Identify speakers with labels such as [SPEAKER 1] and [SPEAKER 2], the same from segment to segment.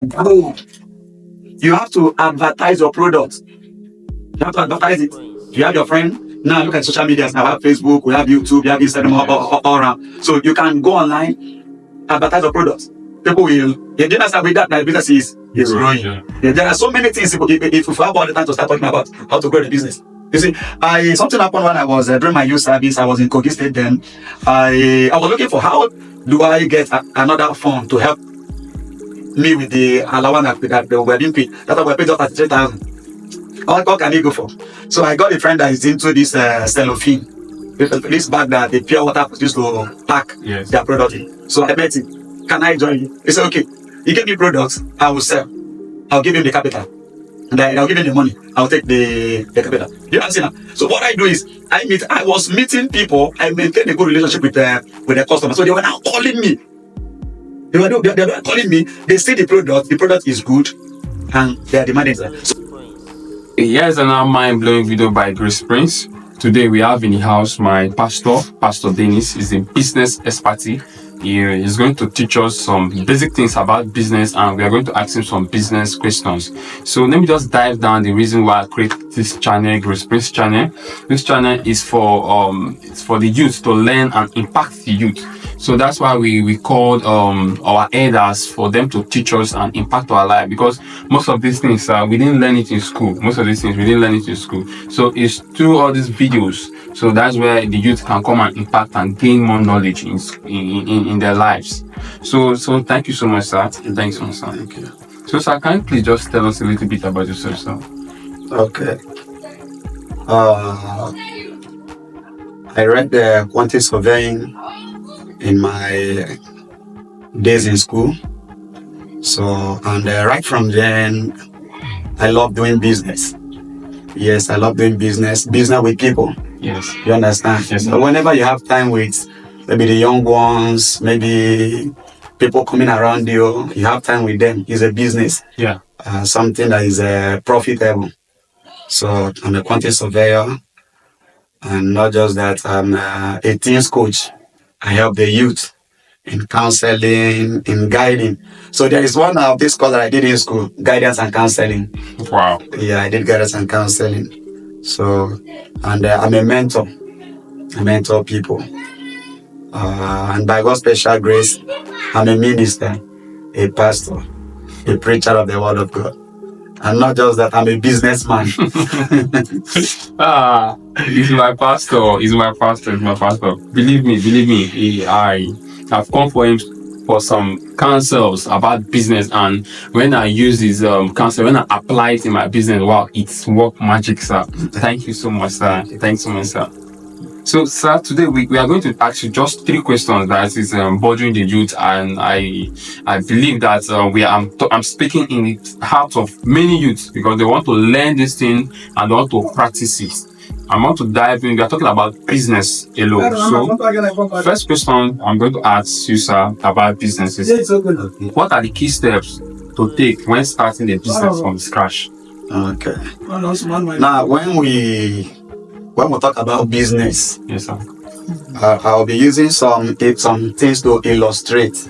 [SPEAKER 1] Go. You have to advertise your product. You have to advertise it. You have your friend. Now look at social media. Now we have Facebook, we have YouTube, we have Instagram all around. So you can go online, advertise your product. People will. Yeah, just with that, my business is growing. Yeah, there are so many things. If you have all the time to start talking about how to grow the business. You see, I something happened when I was doing my youth service. I was in Kogi State then. I was looking for how do I get another fund to help me with the allowance that they were being paid. That were paid just 33,000. What can you go for? So I got a friend that is into this cellophane. This bag that the pure water used to pack their product in. So I met him. Can I join you? He said, okay. He gave me products. I will sell. I'll give him the capital. And then I'll give him the money. I'll take the capital. You understand? So what I do is I was meeting people. I maintain a good relationship with the customer. So they were now calling me. They were calling me. They see the product. The product is good, and they are demanding that. So
[SPEAKER 2] Here's another mind-blowing video by Grace Prince. Today we have in the house my Pastor Dennis. Is a business expert. He is going to teach us some basic things about business, and we are going to ask him some business questions. So let me just dive down the reason why I created this channel, Grace Prince channel. This channel is for it's for the youth to learn and impact the youth. So that's why we called our elders for them to teach us and impact our life, because most of these things we didn't learn it in school. So it's through all these videos. So that's where the youth can come and impact and gain more knowledge in their lives. So thank you so much, sir. Thanks so much, sir.
[SPEAKER 1] thank you.
[SPEAKER 2] So sir, can you please just tell us a little bit about yourself, sir?
[SPEAKER 1] Okay. I read the quantity surveying in my days in school. So, and right from then, I love doing business. Yes, I love doing business with people.
[SPEAKER 2] Yes.
[SPEAKER 1] You understand?
[SPEAKER 2] Yes, sir.
[SPEAKER 1] So whenever you have time with maybe the young ones, maybe people coming around you, you have time with them. It's a business.
[SPEAKER 2] Yeah.
[SPEAKER 1] Something that is profitable. So I'm a quantity surveyor, and not just that, I'm a teams coach. I help the youth in counseling, in guiding. So there is one of this course that I did in school, guidance and counseling.
[SPEAKER 2] Wow.
[SPEAKER 1] Yeah, I did guidance and counseling. So, and I'm a mentor. I mentor people. And by God's special grace, I'm a minister, a pastor, a preacher of the word of God. And not just that, I'm a businessman.
[SPEAKER 2] He's my pastor. Believe me. I've come for him for some counsels about business, and when I use his counsel, when I apply it in my business, wow, it's work magic, sir. Thank you so much, sir. Thanks so much, sir. So, sir, today we are going to ask you just 3 questions that is bothering the youth, and I believe that I'm speaking in the heart of many youths, because they want to learn this thing and they want to practice it. I want to dive in. We are talking about business alone. So, first question I'm going to ask you, sir, about businesses. What are the key steps to take when starting a business from scratch?
[SPEAKER 1] Okay. Now, when we talk about business,
[SPEAKER 2] Yes, sir.
[SPEAKER 1] I'll be using some things to illustrate.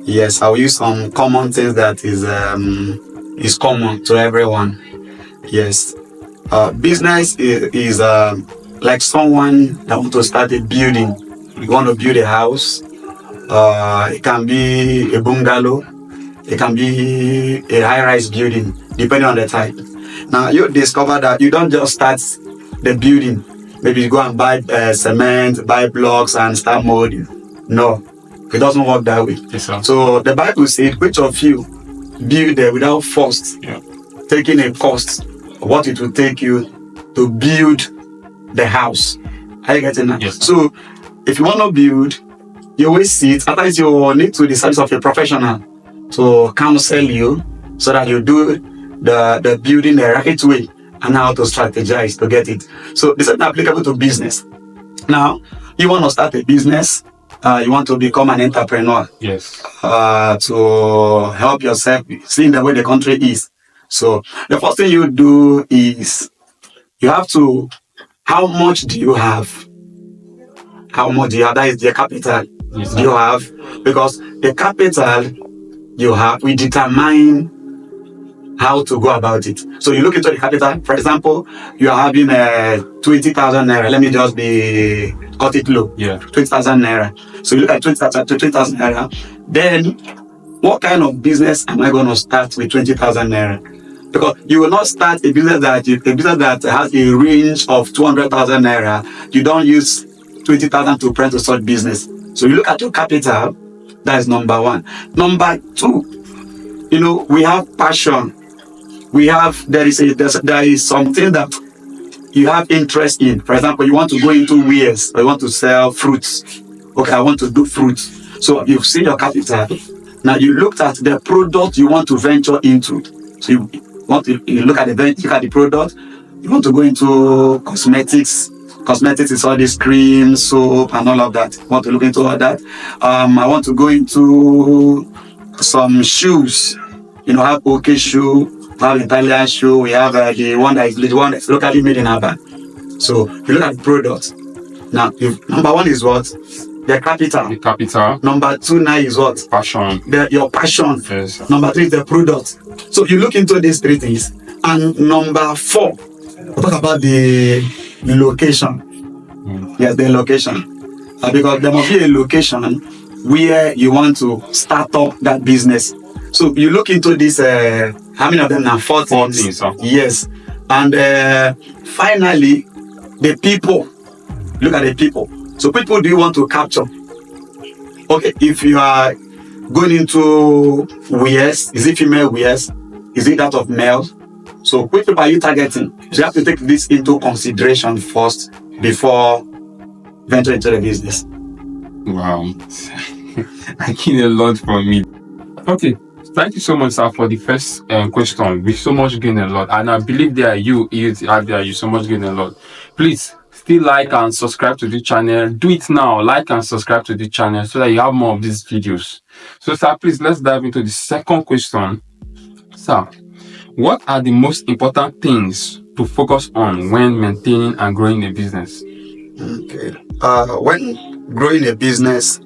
[SPEAKER 1] Yes, I'll use some common things that is common to everyone. Yes, business is like someone that want to start a building. You want to build a house. It can be a bungalow. It can be a high-rise building, depending on the type. Now, you discover that you don't just start the building. Maybe you go and buy cement, buy blocks, and start molding. No, it doesn't work that way.
[SPEAKER 2] Yes, sir.
[SPEAKER 1] So the Bible said, which of you build there without first taking a cost of what it will take you to build the house? Are you getting that?
[SPEAKER 2] Yes.
[SPEAKER 1] So if you want to build, you always sit. Sometimes you need to the service of a professional to counsel you so that you do the building the right way and how to strategize to get it. So this is applicable to business. Now, you want to start a business, you want to become an entrepreneur.
[SPEAKER 2] Yes.
[SPEAKER 1] To help yourself, seeing the way the country is. So the first thing you do is you have to, how much do you have? How much do you have? That is the capital.
[SPEAKER 2] Yes,
[SPEAKER 1] do you have? Because the capital you have will determine how to go about it. So you look into the capital. For example, you are having 20,000 naira. Let me just be cut it low.
[SPEAKER 2] Yeah.
[SPEAKER 1] 20,000 naira. So you look at 20,000 naira. Then, what kind of business am I going to start with 20,000 naira? Because you will not start a business that has a range of 200,000 naira. You don't use 20,000 to press to start business. So you look at your capital. That is number one. Number two, we have passion. There is something that you have interest in. For example, you want to go into wares, or you want to sell fruits. Okay, I want to do fruits. So you've seen your capital. Now you looked at the product you want to venture into. So you look at the product. You want to go into cosmetics. Cosmetics is all this cream, soap, and all of that. You want to look into all that. I want to go into some shoes. Have OK shoe. Have Italian shoe. We have the one that's locally made in Aba. So you look at the product. Now, number one is what? The capital.
[SPEAKER 2] The capital.
[SPEAKER 1] Number two now is what?
[SPEAKER 2] Passion.
[SPEAKER 1] Your passion.
[SPEAKER 2] Yes.
[SPEAKER 1] Number three is the product. So you look into these three things. And number four, we'll talk about the location. Yes, the location. Because there must be a location where you want to start up that business. So you look into this, how many of them now? 4 things. Yes. And finally, the people. Look at the people. So people do you want to capture? Okay, if you are going into wares, is it female wares? Is it that of males? So which people are you targeting? So you have to take this into consideration first before venturing into the business.
[SPEAKER 2] Wow. I gained a lot from me. Okay. Thank you so much, sir, for the first question. We so much gain a lot, and I believe you so much gain a lot. Please still like and subscribe to the channel. Do it now. Like and subscribe to the channel so that you have more of these videos. So, sir, please let's dive into the second question. Sir, what are the most important things to focus on when maintaining and growing a business?
[SPEAKER 1] Okay. When growing a business,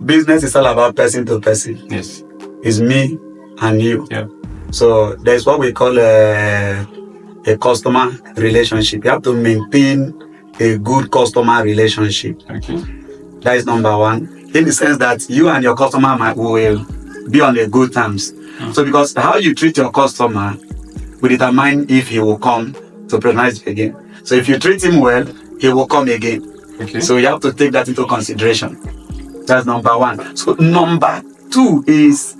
[SPEAKER 1] business is all about person to person.
[SPEAKER 2] Yes.
[SPEAKER 1] It's me and you.
[SPEAKER 2] Yeah.
[SPEAKER 1] So there's what we call a customer relationship. You have to maintain a good customer relationship.
[SPEAKER 2] Okay.
[SPEAKER 1] That is number one. In the sense that you and your customer will be on the good terms. So because how you treat your customer will determine if he will come to patronize you again. So if you treat him well, he will come again.
[SPEAKER 2] Okay.
[SPEAKER 1] So you have to take that into consideration. That's number one. So number two is,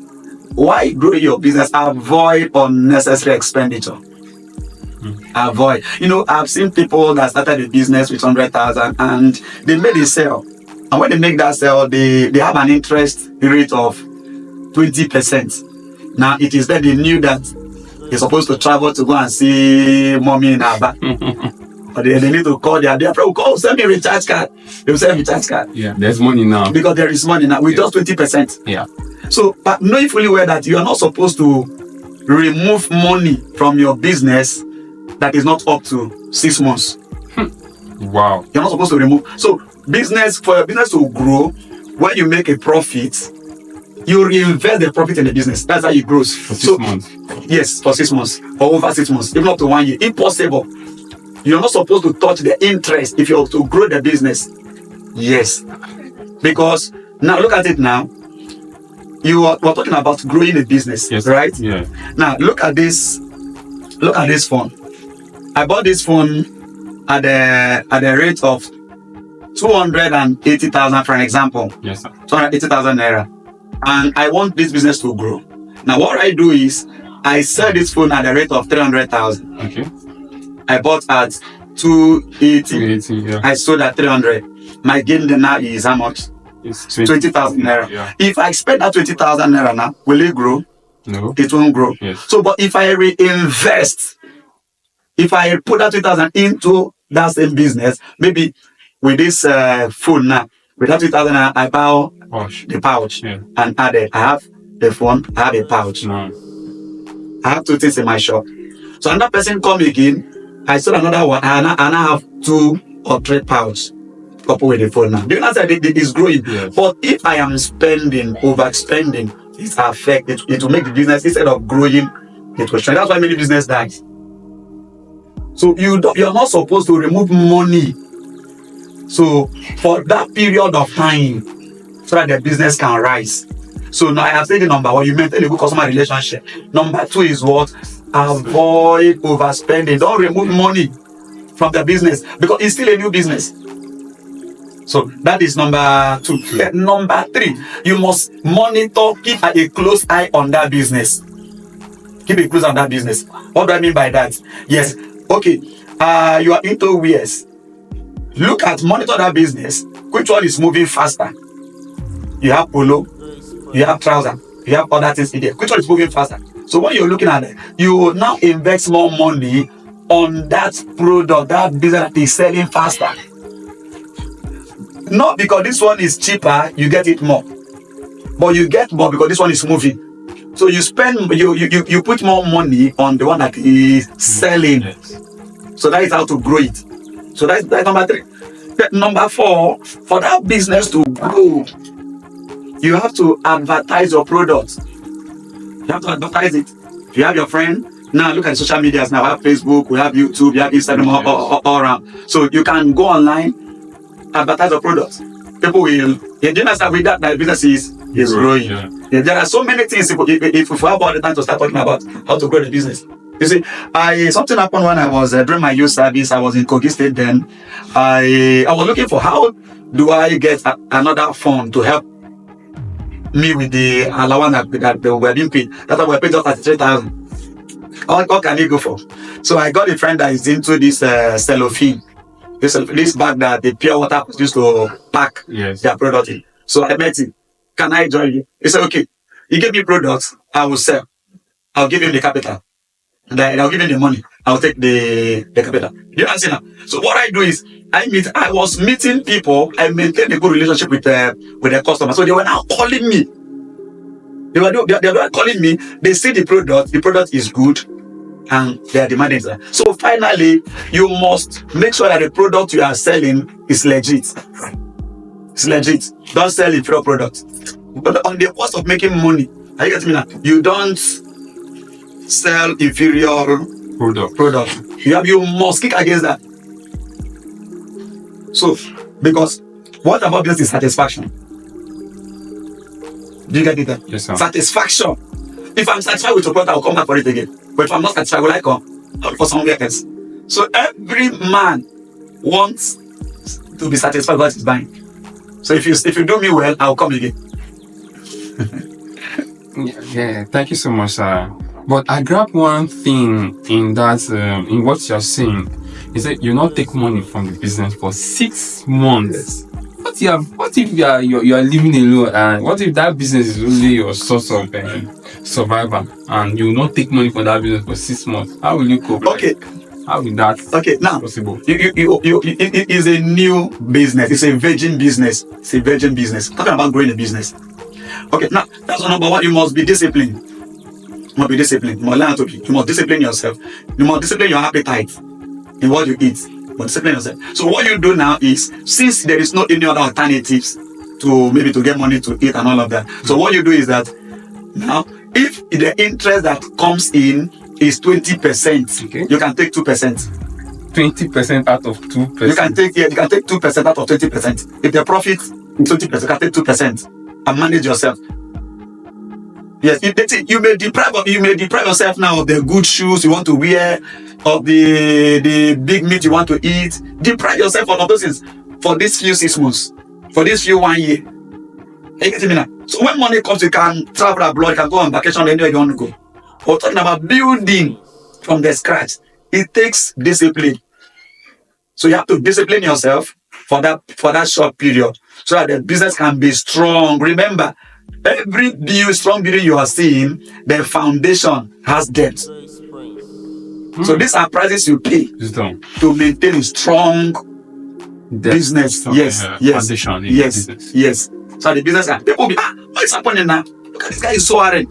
[SPEAKER 1] why grow your business? Avoid unnecessary expenditure. Avoid. I've seen people that started a business with 100,000 and they made a sale. And when they make that sale, they have an interest rate of 20%. Now it is that they knew that they're supposed to travel to go and see mommy in Aba. But they need to call their friend. Send me a recharge card. They will send me a recharge card.
[SPEAKER 2] Yeah, there's money now.
[SPEAKER 1] Because there is money now with just 20%.
[SPEAKER 2] Yeah.
[SPEAKER 1] So, but knowing fully well that you are not supposed to remove money from your business that is not up to 6 months.
[SPEAKER 2] Wow.
[SPEAKER 1] You're not supposed to remove. So, for your business to grow, when you make a profit, you reinvest the profit in the business. That's how it grows.
[SPEAKER 2] For 6 months.
[SPEAKER 1] Yes, for 6 months or over 6 months, even up to 1 year. Impossible. You're not supposed to touch the interest if you're to grow the business. Yes. Because now look at it now. We're talking about growing a business,
[SPEAKER 2] yes,
[SPEAKER 1] right?
[SPEAKER 2] Yeah.
[SPEAKER 1] Now look at this. Look at this phone. I bought this phone at the rate of 280,000, for an example.
[SPEAKER 2] Yes, sir.
[SPEAKER 1] 280,000 naira, and I want this business to grow. Now what I do is I sell this phone at the rate of 300,000.
[SPEAKER 2] Okay.
[SPEAKER 1] I bought at 280.
[SPEAKER 2] 280, yeah.
[SPEAKER 1] I sold at 300. My gain now is how much?
[SPEAKER 2] It's
[SPEAKER 1] 20,000 naira.
[SPEAKER 2] Yeah.
[SPEAKER 1] If I spend that 20,000 naira now, will it grow?
[SPEAKER 2] No.
[SPEAKER 1] It won't grow.
[SPEAKER 2] Yes.
[SPEAKER 1] So, but if I reinvest, if I put that 2,000 into that same business, maybe with this phone now, with that 2,000 I buy the pouch,
[SPEAKER 2] yeah,
[SPEAKER 1] and added, I have the phone, I have a pouch.
[SPEAKER 2] No.
[SPEAKER 1] I have 2 things in my shop. So another person come again, I sold another one, and I have 2 or 3 pouches coupled with the phone now. Do you understand? It is growing.
[SPEAKER 2] Yes.
[SPEAKER 1] But if I am overspending it will make the business, instead of growing, it will shrink. That's why many business dies. So you're not supposed to remove money. So for that period of time, so that the business can rise. So now I have said the number one, you maintain a good customer relationship. Number two is what? Avoid overspending. Don't remove money from the business because it's still a new business. So that is number two. Number three, you must monitor, keep a close eye on that business. Keep a close eye on that business. What do I mean by that? Yes. Okay. You are into wears. Look at, monitor that business. Which one is moving faster? You have polo, you have trouser, you have other things in there. Which one is moving faster? So when you're looking at it, you will now invest more money on that product, that business that is selling faster. Not because this one is cheaper, you get it more. But you get more because this one is moving. So you put more money on the one that is selling. So that is how to grow it. So that's number three. Number four, for that business to grow, you have to advertise your product. You have to advertise it. If you have your friend, now look at social medias now. We have Facebook, we have YouTube, we have Instagram, all around. So you can go online, advertise your product. People will, you understand with that business is growing. Yeah, there are so many things. If we have all the time to start talking about how to grow the business. You see, something happened when I was during my youth service. I was in Kogi State then. I was looking for how do I get another fund to help me with the allowance that they were being paid. That's why we were paid just 33,000. What can you go for? So I got a friend that is into this cellophane. This bag that the pure water used to pack their product in. So I met him. Can I join you? He said, okay. He gave me products. I will sell. I'll give him the capital. And I'll give him the money. I'll take the capital. You understand now? So what I do is, I was meeting people. I maintained a good relationship with the customer. So they were now calling me. They were calling me. They see the product is good, and they are demanding it. So finally, you must make sure that the product you are selling is legit. It's legit. Don't sell inferior product. But on the cost of making money, are you getting me now? You don't sell inferior product. You must kick against that. So, because what about business is satisfaction? Do you get it?
[SPEAKER 2] Yes, sir.
[SPEAKER 1] Satisfaction. If I'm satisfied with your product, I'll come back for it again. But if I'm not satisfied, will I come? I'll look for somewhere else. So every man wants to be satisfied with what he's buying. So if you do me well, I'll come again.
[SPEAKER 2] Yeah, thank you so much, sir. But I grab one thing in that in what you're saying is that you not take money from the business for 6 months. What if you are living alone, and what if that business is only your source of survival, and you will not take money from that business for 6 months? How will you cope?
[SPEAKER 1] Okay.
[SPEAKER 2] How will that
[SPEAKER 1] now
[SPEAKER 2] possible?
[SPEAKER 1] It is a new business. It's a virgin business. It's a virgin business. Talking about growing a business. Okay, now that's number one. You must be disciplined. You must be disciplined. You must learn to be. You must discipline yourself. You must discipline your appetite in what you eat. You must discipline yourself. So what you do now is, since there is no any other alternatives to get money to eat and all of that. So what you do is that now, if the interest that comes in is 20%,
[SPEAKER 2] okay,
[SPEAKER 1] you can take 2%.
[SPEAKER 2] 20% out of 2%.
[SPEAKER 1] You can take 2% out of 20%. If the profit is 20%, you can take 2% and manage yourself. Yes, you may deprive yourself now of the good shoes you want to wear, of the big meat you want to eat. Deprive yourself of all those things for these few 6 months, for this few 1 year. Are you getting me now? So when money comes, you can travel abroad, you can go on vacation anywhere you want to go. We're talking about building from the scratch. It takes discipline. So you have to discipline yourself for that short period, so that the business can be strong. Remember, every strong building you are seeing, the foundation has depth. So these are prices you pay to maintain a strong business. Yes.
[SPEAKER 2] Foundation.
[SPEAKER 1] Yes. So the business, people will be, what is happening now? Look at this guy, is so hard.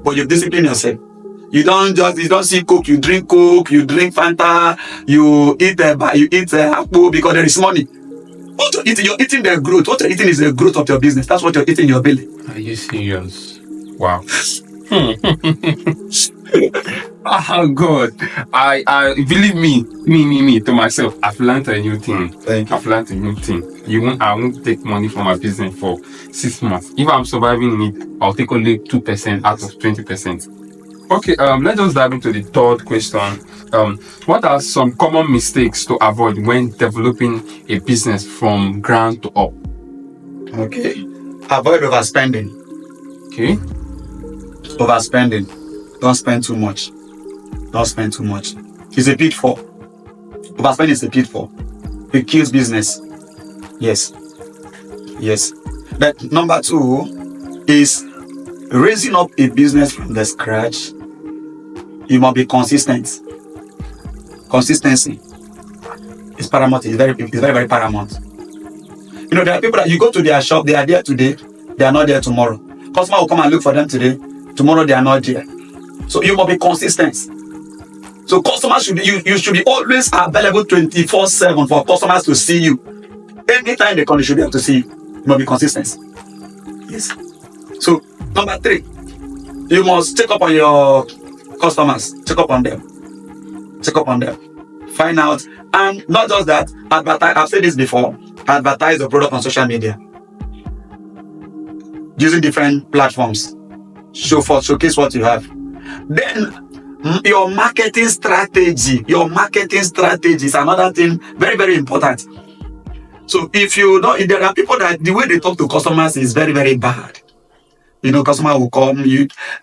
[SPEAKER 1] But you discipline yourself. You don't see Coke, you drink Coke, you drink Fanta, you eat apple because there is money. What you're eating the growth. What you're eating is the growth of your business. That's what you're eating in your belly.
[SPEAKER 2] Are you serious? Wow. Oh God. I believe me to myself, I've learned a new thing.
[SPEAKER 1] Thank you.
[SPEAKER 2] I've learned a new thing. I won't take money from my business for 6 months. If I'm surviving in it, I'll take only 2% out of 20%. Okay, let's just dive into the third question. What are some common mistakes to avoid when developing a business from ground to up?
[SPEAKER 1] Okay. Avoid overspending.
[SPEAKER 2] Okay.
[SPEAKER 1] Overspending. Don't spend too much. Don't spend too much. It's a pitfall. Overspending is a pitfall. It kills business. Yes. Yes. But number 2 is raising up a business from the scratch. You must be consistent. Consistency is paramount. It's very, very paramount. You know, there are people that you go to their shop, they are there today, they are not there tomorrow. Customer will come and look for them today, tomorrow they are not there. So you must be consistent. So customers you should be always available 24/7 for customers to see you. Anytime they come, they should be able to see you. You must be consistent. Yes. So number 3, you must check up on your customers. Check up on them. Check up on them. Find out, and not just that, advertise. I've said this before. Advertise the product on social media using different platforms. Showcase what you have. Then your marketing strategy. Your marketing strategy is another thing very, very important. So if you know, there are people that the way they talk to customers is very, very bad. You know, customer will come.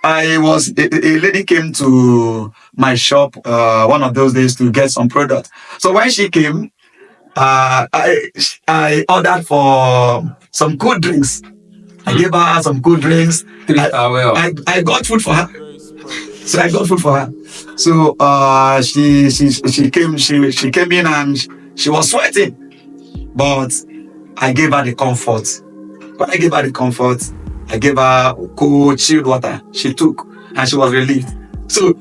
[SPEAKER 1] A lady came to my shop one of those days to get some product. So when she came, I ordered for some cool drinks. I gave her some cool drinks. I got food for her. So I got food for her. So she came in and she was sweating, but I gave her the comfort. When I gave her the comfort, I gave her cool chilled water. She took and she was relieved. So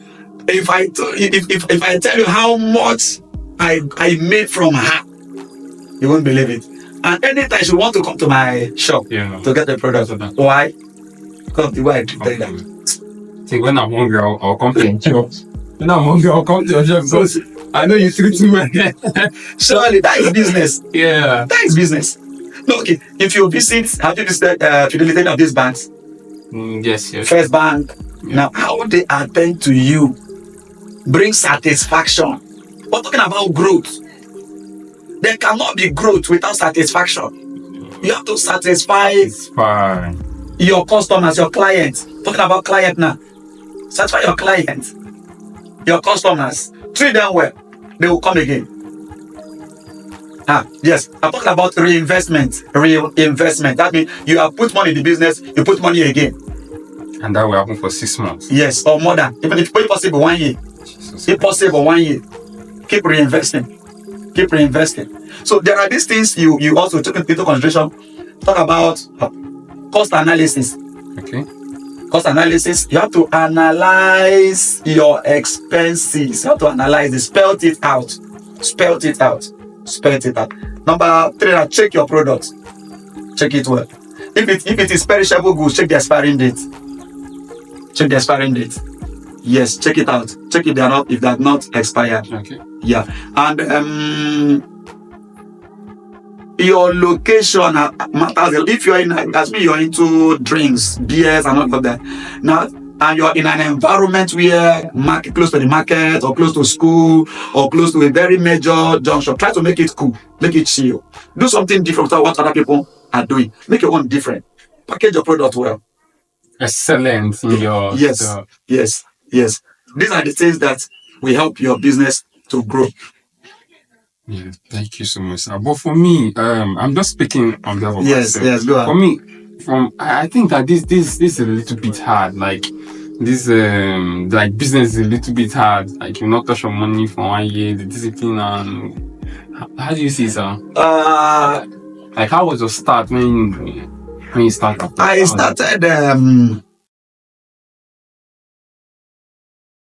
[SPEAKER 1] if I tell you how much I made from her, you won't believe it. And anytime she want to come to my shop to get the product, why? Because the way I treated her.
[SPEAKER 2] See, when I'm hungry, I'll come to your shop. When I'm hungry, I'll come to your shop because I know you treat me well.
[SPEAKER 1] Surely that is business.
[SPEAKER 2] Yeah.
[SPEAKER 1] That is business. No, okay. If you visit, have you visited Fidelity of these banks?
[SPEAKER 2] Yes.
[SPEAKER 1] First Bank. Yeah. Now, how they attend to you bring satisfaction. We're talking about growth. There cannot be growth without satisfaction. You have to satisfy your customers, your clients. Talking about client now. Satisfy your clients, your customers. Treat them well. They will come again. Yes, I'm talking about reinvestment. Real investment. That means you have put money in the business, you put money again.
[SPEAKER 2] And that will happen for 6 months.
[SPEAKER 1] Yes, or more than. Even if possible 1 year. If possible 1 year. Keep reinvesting. Keep reinvesting. So there are these things you also take into consideration. Talk about cost analysis.
[SPEAKER 2] Okay.
[SPEAKER 1] Cost analysis. You have to analyze your expenses. You have to analyze it. Spell it out. Number 3, check your product. Check it well. If it is perishable goods, check the expiring date. Check the expiring date. Yes, check it out. Check if they are not expired.
[SPEAKER 2] Okay.
[SPEAKER 1] Yeah. And your location matters. If you're you're into drinks, beers, and all of that. Now, and you're in an environment where close to the market, or close to school, or close to a very major junction, try to make it cool, make it chill. Do something different from what other people are doing. Make your own different. Package your product well.
[SPEAKER 2] Excellent in your
[SPEAKER 1] Yes. These are the things that will help your business to grow.
[SPEAKER 2] Yeah, thank you so much. But for me, I'm just speaking on behalf of myself.
[SPEAKER 1] Yes, go on.
[SPEAKER 2] For me, I think that this is a little bit hard. Like this, like business is a little bit hard. Like you not touch your money for 1 year, the discipline, and how do you see, sir? Like how was your start when you started?
[SPEAKER 1] I started